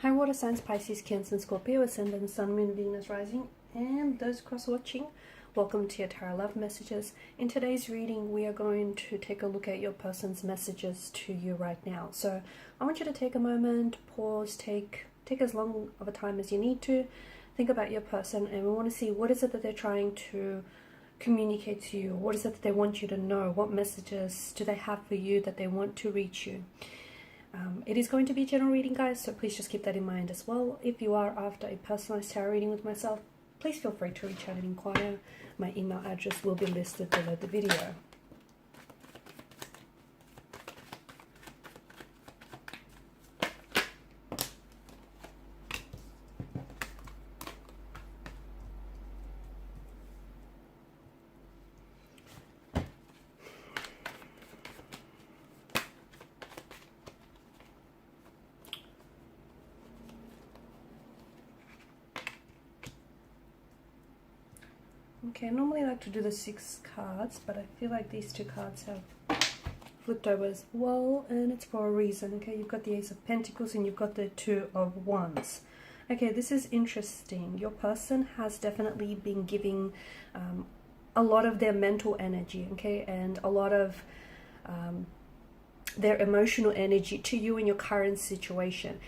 Hi water signs, Pisces, Cancer and Scorpio, Ascendant, Sun, Moon, Venus, Rising, and those cross-watching. Welcome to your Tarot Love Messages. In today's reading, we are going to take a look at your person's messages to you right now. So I want you to take a moment, pause, take as long of a time as you need to. Think about your person, and we want to see what is it that they're trying to communicate to you. What is it that they want you to know? What messages do they have for you that they want to reach you? It is going to be a general reading, guys, so please just keep that in mind as well. If you are after a personalized tarot reading with myself, please feel free to reach out and inquire. My email address will be listed below the video. Okay, I normally like to do the 6 cards, but I feel like these 2 cards have flipped over as well, and it's for a reason. Okay, you've got the Ace of Pentacles and you've got the 2 of Wands. Okay, this is interesting. Your person has definitely been giving a lot of their mental energy, okay, and a lot of their emotional energy to you in your current situation.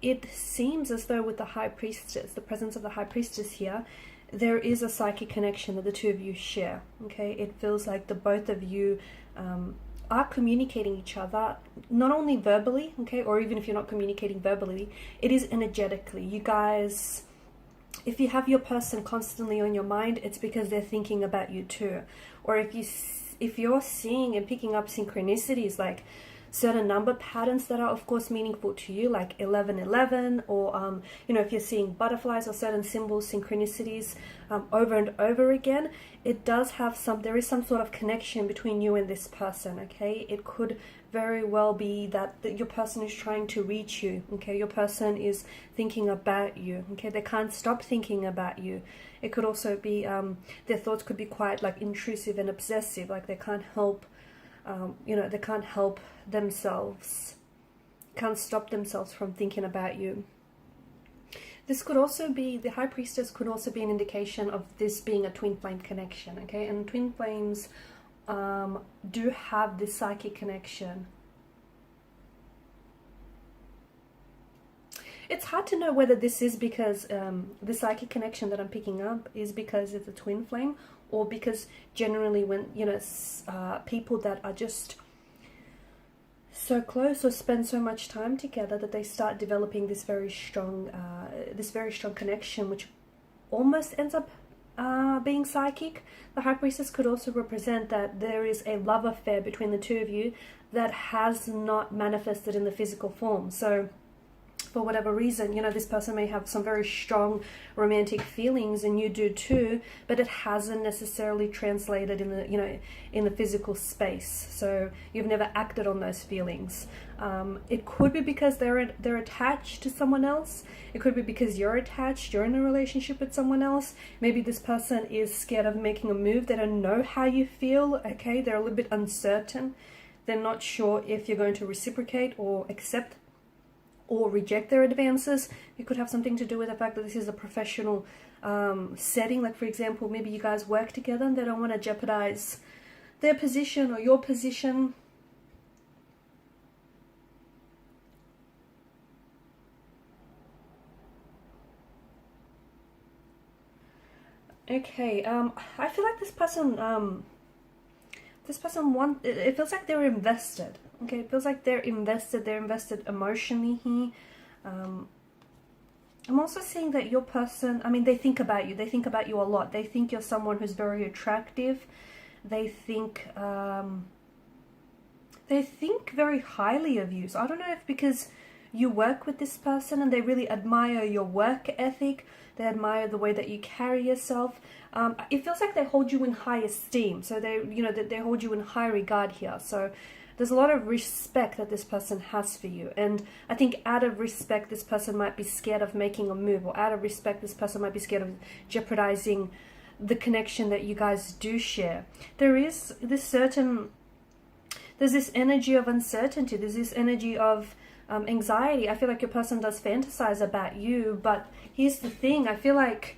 It seems as though with the High Priestess, the presence of the High Priestess here, there is a psychic connection that the 2 of you share. Okay, it feels like the both of you are communicating each other, not only verbally, okay, or even if you're not communicating verbally, it is energetically. You guys, if you have your person constantly on your mind, it's because they're thinking about you too. Or if you're seeing and picking up synchronicities, like certain number patterns that are of course meaningful to you, like 1111, or you know, if you're seeing butterflies or certain symbols, synchronicities over and over again, it does have there is some sort of connection between you and this person. Okay, it could very well be that your person is trying to reach you. Okay, your person is thinking about you. Okay, they can't stop thinking about you. It could also be their thoughts could be quite like intrusive and obsessive, like they can't help you know, they can't help themselves, can't stop themselves from thinking about you. This could also be, the High Priestess could also be an indication of this being a twin flame connection, okay? And twin flames do have this psychic connection. It's hard to know whether this is because the psychic connection that I'm picking up is because it's a twin flame, or because generally when, you know, people that are just so close or spend so much time together that they start developing this very strong connection, which almost ends up being psychic. The High Priestess could also represent that there is a love affair between the 2 of you that has not manifested in the physical form. So for whatever reason, you know, this person may have some very strong romantic feelings and you do too, but it hasn't necessarily translated in the, you know, in the physical space. So you've never acted on those feelings. It could be because they're attached to someone else. It could be because you're attached, you're in a relationship with someone else. Maybe this person is scared of making a move. They don't know how you feel, okay? They're a little bit uncertain. They're not sure if you're going to reciprocate or accept or reject their advances. It could have something to do with the fact that this is a professional setting. Like, for example, maybe you guys work together and they don't want to jeopardize their position or your position. Okay, I feel like this person it feels like they're invested. Okay, it feels like they're invested emotionally here. I'm also seeing that your person, I mean, they think about you a lot. They think you're someone who's very attractive. They think very highly of you. So I don't know if because you work with this person and they really admire your work ethic, they admire the way that you carry yourself. It feels like they hold you in high esteem. So they, you know, they hold you in high regard here. So there's a lot of respect that this person has for you. And I think out of respect, this person might be scared of making a move, or out of respect, this person might be scared of jeopardizing the connection that you guys do share. There is this certain, there's this energy of uncertainty. There's this energy of anxiety. I feel like your person does fantasize about you, but here's the thing. I feel like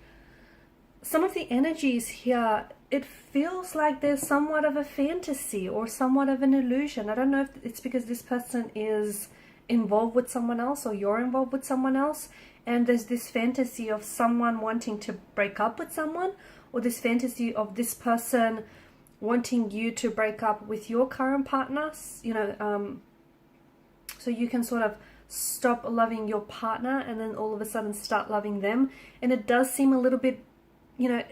some of the energies here, it feels like there's somewhat of a fantasy or somewhat of an illusion. I don't know if it's because this person is involved with someone else or you're involved with someone else, and there's this fantasy of someone wanting to break up with someone, or this fantasy of this person wanting you to break up with your current partners, you know, so you can sort of stop loving your partner and then all of a sudden start loving them. And it does seem a little bit, you know,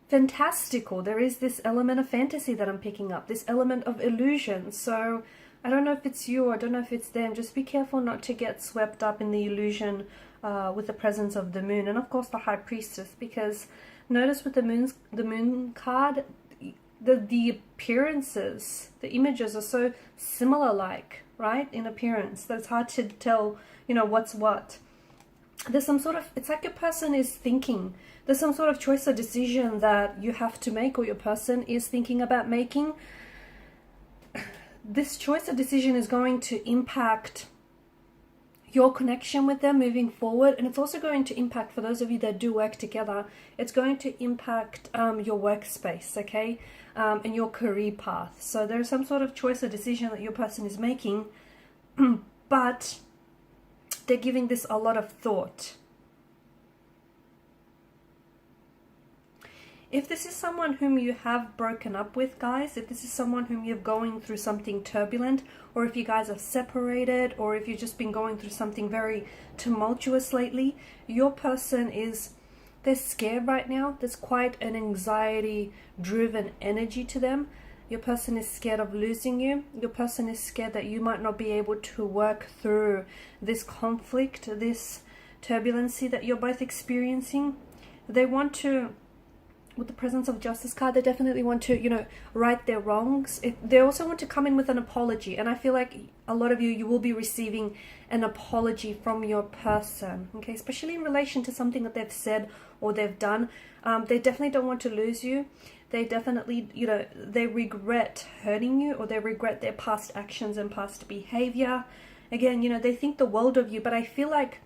fantastical. There is this element of fantasy that I'm picking up, this element of illusion. So I don't know if it's you, or I don't know if it's them. Just be careful not to get swept up in the illusion with the presence of the moon, and of course the High Priestess, because notice with the moon card, the appearances, the images are so similar, like, right, in appearance, that it's hard to tell, you know, what's what. There's some sort of, it's like your person is thinking, there's some sort of choice or decision that you have to make, or your person is thinking about making. This choice or decision is going to impact your connection with them moving forward, and it's also going to impact, for those of you that do work together, it's going to impact your workspace, okay, and your career path. So there's some sort of choice or decision that your person is making, but they're giving this a lot of thought. If this is someone whom you have broken up with, guys, if this is someone whom you're going through something turbulent, or if you guys are separated, or if you've just been going through something very tumultuous lately, your person is, they're scared right now. There's quite an anxiety-driven energy to them. Your person is scared of losing you. Your person is scared that you might not be able to work through this conflict, this turbulency that you're both experiencing. They want to, with the presence of Justice card, they definitely want to, you know, right their wrongs. They also want to come in with an apology, and I feel like a lot of you will be receiving an apology from your person, okay, especially in relation to something that they've said or they've done. They definitely don't want to lose you. They definitely, you know, they regret hurting you, or they regret their past actions and past behavior. Again, you know, they think the world of you, but I feel like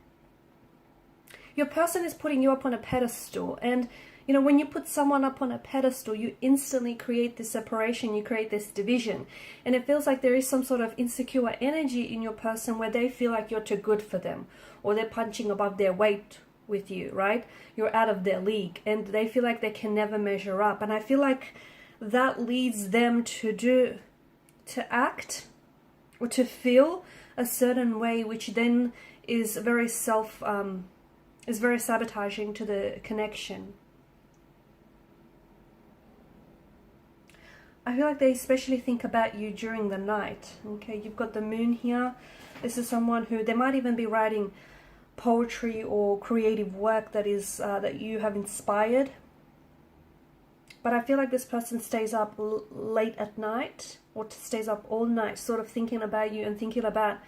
your person is putting you up on a pedestal, and you know, when you put someone up on a pedestal, you instantly create this separation, you create this division. And it feels like there is some sort of insecure energy in your person where they feel like you're too good for them, or they're punching above their weight with you, right? You're out of their league, and they feel like they can never measure up. And I feel like that leads them to act or to feel a certain way, which then is very very sabotaging to the connection. I feel like they especially think about you during the night. Okay, you've got the moon here. This is someone who, they might even be writing poetry or creative work that is that you have inspired. But I feel like this person stays up late at night, or stays up all night, sort of thinking about you and thinking about,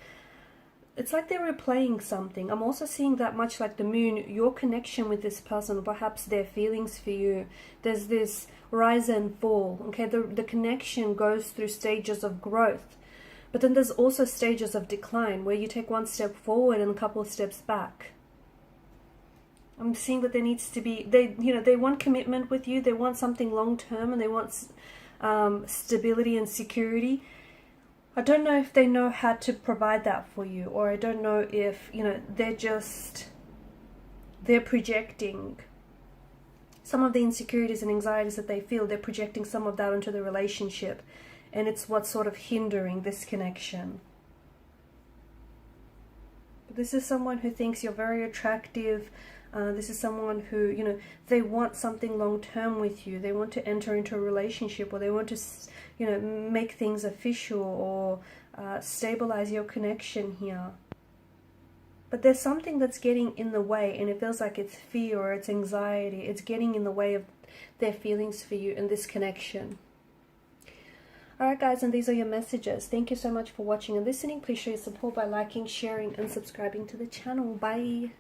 it's like they're replaying something. I'm also seeing that, much like the moon, your connection with this person, or perhaps their feelings for you, there's this rise and fall, okay? The connection goes through stages of growth, but then there's also stages of decline where you take one step forward and a couple of steps back. I'm seeing that there needs to be, they want commitment with you, they want something long term, and they want stability and security. I don't know if they know how to provide that for you, or I don't know if, you know, they're projecting some of the insecurities and anxieties that they feel. They're projecting some of that onto the relationship, and it's what's sort of hindering this connection. But this is someone who thinks you're very attractive. This is someone who, you know, they want something long term with you. They want to enter into a relationship, or they want to, you know, make things official, or stabilize your connection here. But there's something that's getting in the way, and it feels like it's fear or it's anxiety. It's getting in the way of their feelings for you and this connection. Alright guys, and these are your messages. Thank you so much for watching and listening. Please show your support by liking, sharing and subscribing to the channel. Bye!